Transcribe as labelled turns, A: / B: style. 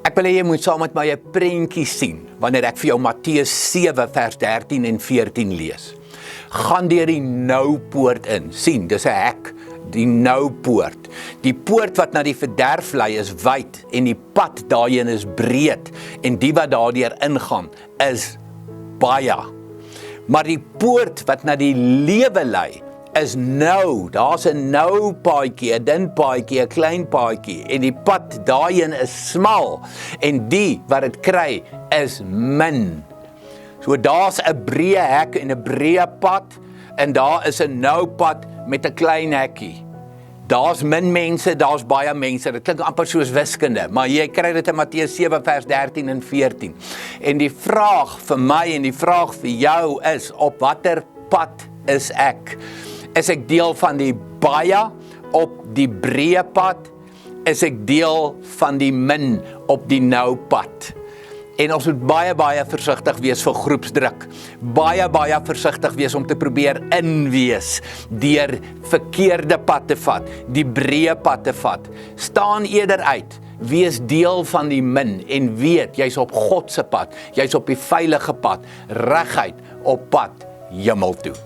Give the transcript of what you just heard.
A: Ek wil hê jy moet saam met my 'n prentjie sien, wanneer ek vir jou Matteus 7 vers 13 en 14 lees. Gaan deur die nou-poort in, sien, dis 'n hek, die nou-poort. Die poort wat na die verderf lei is wyd, en die pad daarheen is breed, en die wat daardeur ingaan, is baie. Maar die poort wat na die lewe lei, is nou, daar's 'n nou paadjie, 'n dun paadjie, 'n klein paadjie, en die pad daarheen is smal, en die wat dit kry, is min. So daar's 'n breë hek en 'n breë pad, en daar is 'n nou pad met 'n klein hekkie. Daar's min mense, daar's baie mense. Dit klink amper soos wiskunde, maar jy kry dit in Matteus 7 vers 13 en 14. En die vraag vir my en die vraag vir jou is, op watter pad is ek? Is ek deel van die baie op die breë pad? Is ek deel van die min op die nou pad? En ons moet baie versigtig wees vir groepsdruk. Baie versigtig wees om te probeer inwees deur verkeerde pad te vat, die breë pad te vat. Staan eerder uit, wees deel van die min en weet, jy's op God se pad, jy's op die veilige pad, reguit op pad hemel toe.